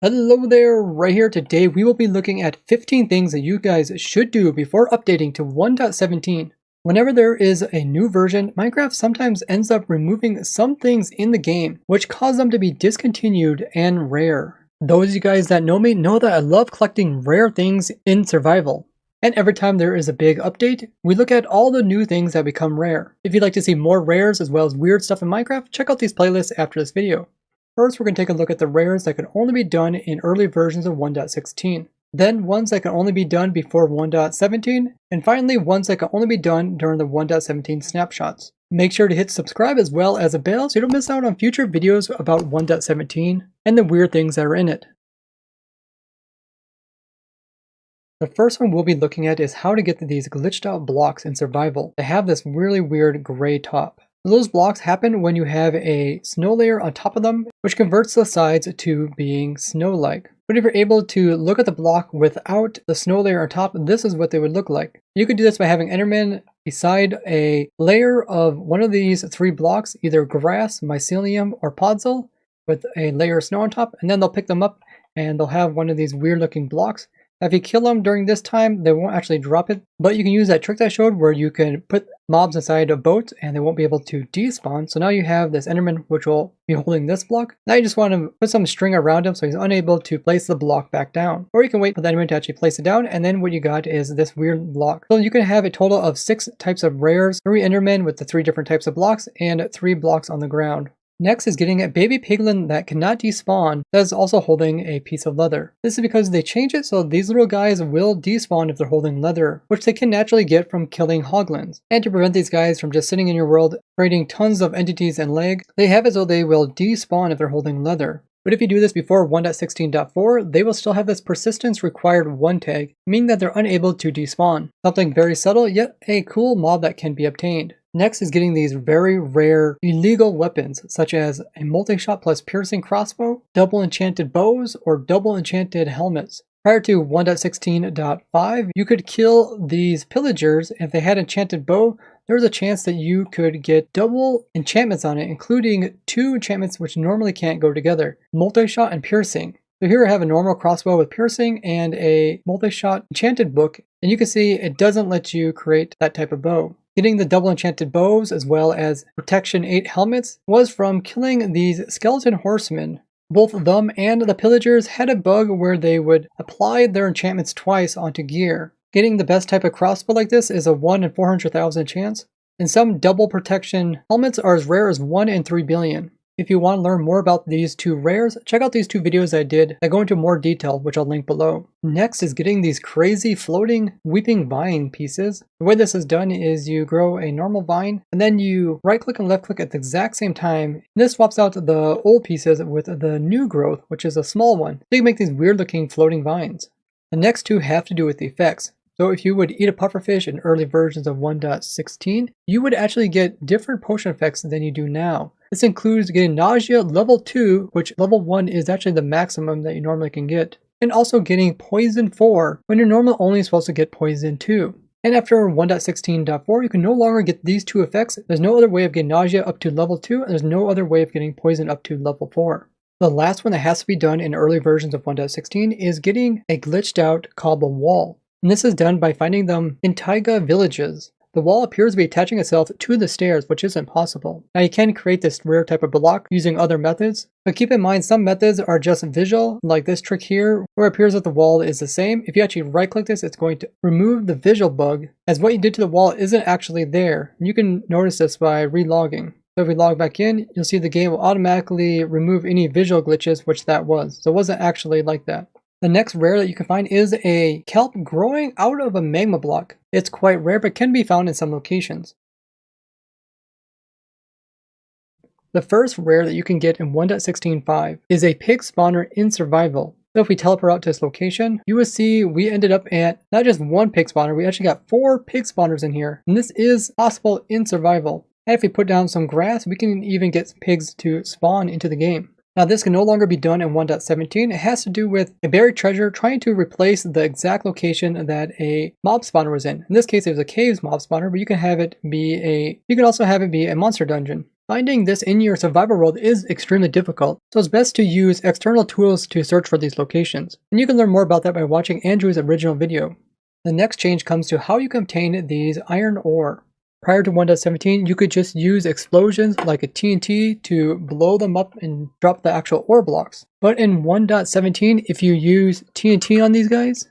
Hello there, right here. Today we will be looking at 15 things that you guys should do before updating to 1.17. Whenever there is a new version, Minecraft sometimes ends up removing some things in the game, which cause them to be discontinued and rare. Those of you guys that know me know that I love collecting rare things in survival. And every time there is a big update, we look at all the new things that become rare. If you'd like to see more rares as well as weird stuff in Minecraft, check out these playlists after this video. First, we're going to take a look at the rares that can only be done in early versions of 1.16. Then ones that can only be done before 1.17. And finally, ones that can only be done during the 1.17 snapshots. Make sure to hit subscribe as well as a bell so you don't miss out on future videos about 1.17 and the weird things that are in it. The first one we'll be looking at is how to get these glitched out blocks in survival. They have this really weird gray top. Those blocks happen when you have a snow layer on top of them, which converts the sides to being snow-like. But if you're able to look at the block without the snow layer on top, this is what they would look like. You could do this by having Enderman beside a layer of one of these three blocks, either grass, mycelium, or podzol, with a layer of snow on top, and then they'll pick them up and they'll have one of these weird looking blocks. If you kill them during this time, they won't actually drop it, but you can use that trick that I showed where you can put mobs inside a boat and they won't be able to despawn. So now you have this Enderman which will be holding this block. Now you just want to put some string around him so he's unable to place the block back down. Or you can wait for the Enderman to actually place it down, and then what you got is this weird block. So you can have a total of 6 types of rares, 3 Endermen with the 3 different types of blocks, and 3 blocks on the ground. Next is getting a baby piglin that cannot despawn that is also holding a piece of leather. This is because they change it so these little guys will despawn if they're holding leather, which they can naturally get from killing hoglins. And to prevent these guys from just sitting in your world, creating tons of entities and lag, they have it so they will despawn if they're holding leather. But if you do this before 1.16.4, they will still have this persistence required 1 tag, meaning that they're unable to despawn. Something very subtle, yet a cool mob that can be obtained. Next is getting these very rare illegal weapons, such as a multi-shot plus piercing crossbow, double enchanted bows, or double enchanted helmets. Prior to 1.16.5, you could kill these pillagers. If they had enchanted bow, there was a chance that you could get double enchantments on it, including 2 enchantments which normally can't go together, multi-shot and piercing. So here I have a normal crossbow with piercing and a multi-shot enchanted book, and you can see it doesn't let you create that type of bow. Getting the double enchanted bows as well as protection 8 helmets was from killing these skeleton horsemen. Both them and the pillagers had a bug where they would apply their enchantments twice onto gear. Getting the best type of crossbow like this is a 1 in 400,000 chance, and some double protection helmets are as rare as 1 in 3 billion. If you want to learn more about these 2 rares, check out these 2 videos I did that go into more detail, which I'll link below. Next is getting these crazy floating weeping vine pieces. The way this is done is you grow a normal vine, and then you right click and left click at the exact same time. This swaps out the old pieces with the new growth, which is a small one. So you can make these weird looking floating vines. The next 2 have to do with the effects. So if you would eat a pufferfish in early versions of 1.16, you would actually get different potion effects than you do now. This includes getting nausea level 2, which level 1 is actually the maximum that you normally can get, and also getting poison 4 when you're normally only supposed to get poison 2. And after 1.16.4, you can no longer get these 2 effects. There's no other way of getting nausea up to level 2, and there's no other way of getting poison up to level 4. The last one that has to be done in early versions of 1.16 is getting a glitched out cobble wall. And this is done by finding them in taiga villages. The wall appears to be attaching itself to the stairs, which isn't possible. Now you can create this rare type of block using other methods, but keep in mind some methods are just visual, like this trick here, where it appears that the wall is the same. If you actually right click this, it's going to remove the visual bug, as what you did to the wall isn't actually there. And you can notice this by relogging. So if we log back in, you'll see the game will automatically remove any visual glitches, which that was. So it wasn't actually like that. The next rare that you can find is a kelp growing out of a magma block. It's quite rare but can be found in some locations. The first rare that you can get in 1.16.5 is a pig spawner in survival. So if we teleport out to this location, you will see we ended up at not just 1 pig spawner, we actually got 4 pig spawners in here. And this is possible in survival. And if we put down some grass, we can even get pigs to spawn into the game. Now this can no longer be done in 1.17. It has to do with a buried treasure trying to replace the exact location that a mob spawner was in. In this case it was a caves mob spawner, but you can have it be you can also have it be a monster dungeon. Finding this in your survival world is extremely difficult, so it's best to use external tools to search for these locations. And you can learn more about that by watching Andrew's original video. The next change comes to how you can obtain these iron ore. Prior to 1.17, you could just use explosions like a TNT to blow them up and drop the actual ore blocks. But in 1.17, if you use TNT on these guys,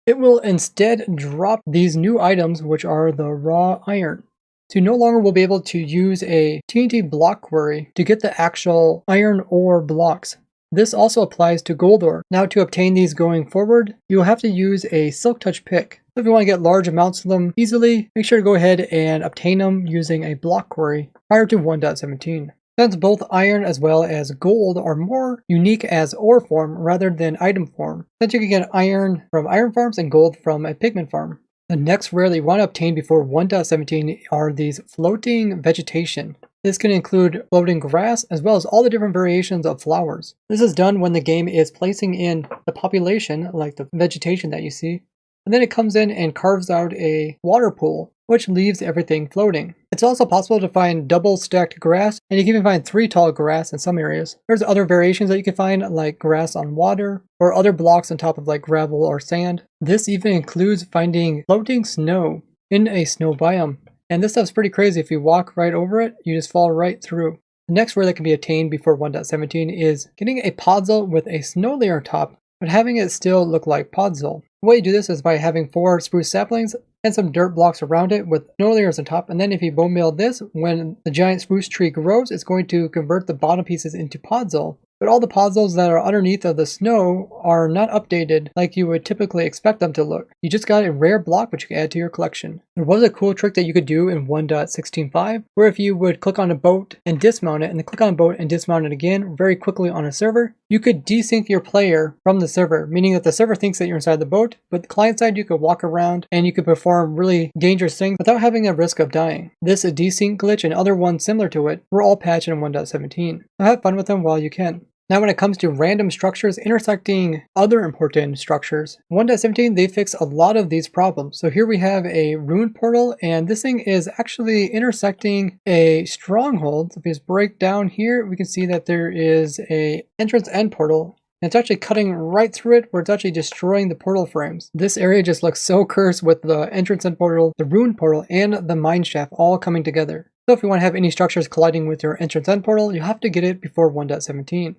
it will instead drop these new items, which are the raw iron. So you no longer will be able to use a TNT block query to get the actual iron ore blocks. This also applies to gold ore. Now to obtain these going forward, you'll have to use a Silk Touch pick. So if you want to get large amounts of them easily, make sure to go ahead and obtain them using a block query prior to 1.17. Since both iron as well as gold are more unique as ore form rather than item form, since you can get iron from iron farms and gold from a pigment farm. The next rare that you want to obtain before 1.17 are these floating vegetation. This can include floating grass as well as all the different variations of flowers. This is done when the game is placing in the population, like the vegetation that you see, and then it comes in and carves out a water pool, which leaves everything floating. It's also possible to find double stacked grass, and you can even find 3 tall grass in some areas. There's other variations that you can find, like grass on water, or other blocks on top of like gravel or sand. This even includes finding floating snow in a snow biome. And this stuff's pretty crazy. If you walk right over it, you just fall right through. The next rare that can be attained before 1.17 is getting a podzol with a snow layer on top, but having it still look like podzol. The way you do this is by having 4 spruce saplings and some dirt blocks around it with snow layers on top, and then if you bone meal this, when the giant spruce tree grows, it's going to convert the bottom pieces into podzol. But all the podzols that are underneath of the snow are not updated like you would typically expect them to look. You just got a rare block which you can add to your collection. There was a cool trick that you could do in 1.16.5 where if you would click on a boat and dismount it and then click on a boat and dismount it again very quickly on a server, you could desync your player from the server, meaning that the server thinks that you're inside the boat, but the client side you could walk around and you could perform really dangerous things without having a risk of dying. This desync glitch and other ones similar to it were all patched in 1.17. So have fun with them while you can. Now when it comes to random structures intersecting other important structures, 1.17 they fix a lot of these problems. So here we have a rune portal, and this thing is actually intersecting a stronghold. So if we just break down here, we can see that there is a entrance end portal. And it's actually cutting right through it where it's actually destroying the portal frames. This area just looks so cursed with the entrance end portal, the rune portal, and the mine shaft all coming together. So if you want to have any structures colliding with your entrance end portal, you have to get it before 1.17.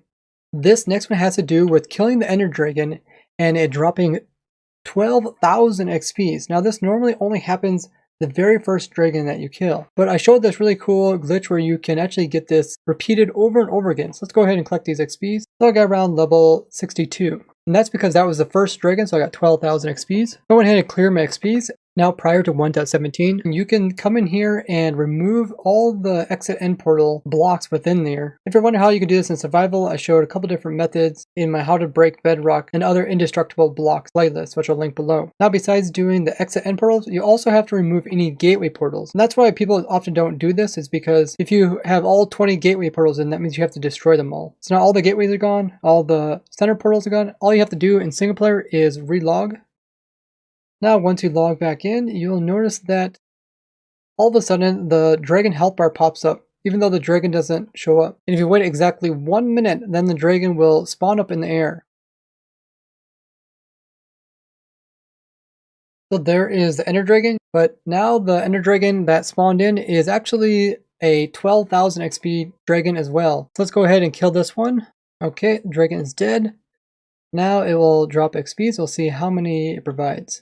This next one has to do with killing the Ender Dragon and it dropping 12,000 XPs. Now this normally only happens the very first dragon that you kill, but I showed this really cool glitch where you can actually get this repeated over and over again. So let's go ahead and collect these XPs. So I got around level 62. And that's because that was the first dragon, so I got 12,000 XPs. I went ahead and cleared my XPs. Now prior to 1.17, you can come in here and remove all the exit end portal blocks within there. If you're wondering how you can do this in survival, I showed a couple different methods in my how to break bedrock and other indestructible blocks playlist, which I'll link below. Now besides doing the exit end portals, you also have to remove any gateway portals. And that's why people often don't do this, is because if you have all 20 gateway portals in, that means you have to destroy them all. So now all the gateways are gone, all the center portals are gone. All you have to do in single player is relog. Now once you log back in, you'll notice that all of a sudden the dragon health bar pops up, even though the dragon doesn't show up. And if you wait exactly 1 minute, then the dragon will spawn up in the air. So there is the Ender Dragon, but now the Ender Dragon that spawned in is actually a 12,000 XP dragon as well. So let's go ahead and kill this one. Okay, the dragon is dead. Now it will drop XP, so we'll see how many it provides.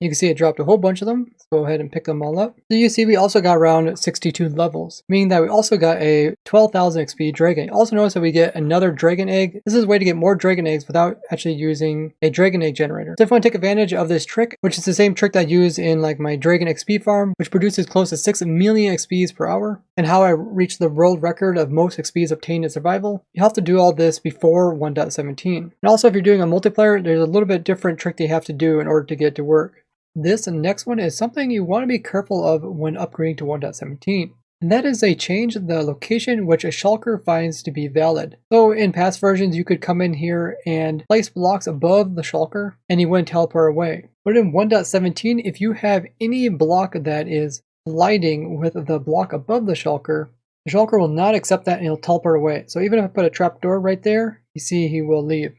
You can see it dropped a whole bunch of them. Let's go ahead and pick them all up. So you see we also got around 62 levels, meaning that we also got a 12,000 XP dragon. Also notice that we get another dragon egg. This is a way to get more dragon eggs without actually using a dragon egg generator. So if you want to take advantage of this trick, which is the same trick that I use in like my dragon XP farm, which produces close to 6 million XPs per hour, and how I reached the world record of most XPs obtained in survival, you have to do all this before 1.17. And also if you're doing a multiplayer, there's a little bit different trick that you have to do in order to get it to work. This next one is something you want to be careful of when upgrading to 1.17. And that is a change the location which a shulker finds to be valid. So in past versions you could come in here and place blocks above the shulker and he wouldn't teleport away. But in 1.17, if you have any block that is colliding with the block above the shulker, the shulker will not accept that and he'll teleport away. So even if I put a trapdoor right there, you see he will leave.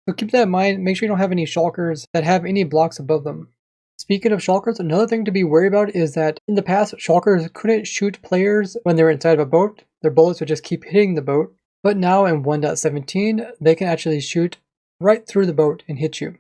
So keep that in mind. Make sure you don't have any shulkers that have any blocks above them. Speaking of shulkers, another thing to be worried about is that in the past, shulkers couldn't shoot players when they were inside of a boat. Their bullets would just keep hitting the boat. But now in 1.17, they can actually shoot right through the boat and hit you.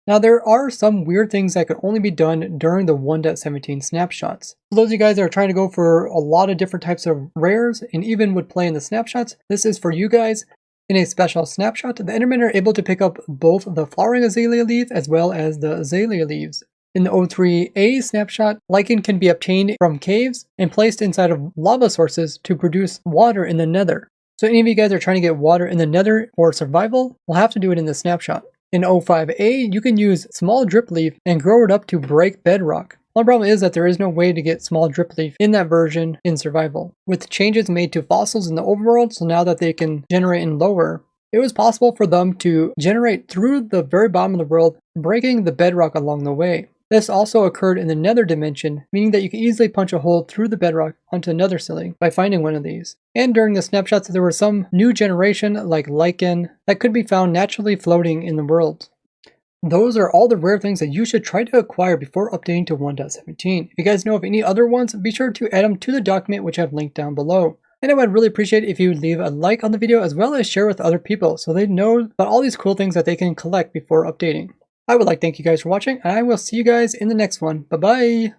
Now there are some weird things that could only be done during the 1.17 snapshots. For those of you guys that are trying to go for a lot of different types of rares and even would play in the snapshots, this is for you guys. In a special snapshot, the Endermen are able to pick up both the flowering azalea leaves as well as the azalea leaves. In the O3A snapshot, lichen can be obtained from caves and placed inside of lava sources to produce water in the nether. So any of you guys are trying to get water in the nether for survival, will have to do it in the snapshot. In O5A, you can use small drip leaf and grow it up to break bedrock. One problem is that there is no way to get small drip leaf in that version in survival. With changes made to fossils in the overworld, so now that they can generate in lower, it was possible for them to generate through the very bottom of the world, breaking the bedrock along the way. This also occurred in the nether dimension, meaning that you can easily punch a hole through the bedrock onto the nether ceiling by finding one of these. And during the snapshots, there was some new generation like lichen that could be found naturally floating in the world. Those are all the rare things that you should try to acquire before updating to 1.17. If you guys know of any other ones, be sure to add them to the document which I've linked down below. And I would really appreciate if you would leave a like on the video as well as share with other people so they know about all these cool things that they can collect before updating. I would like to thank you guys for watching, and I will see you guys in the next one. Bye bye!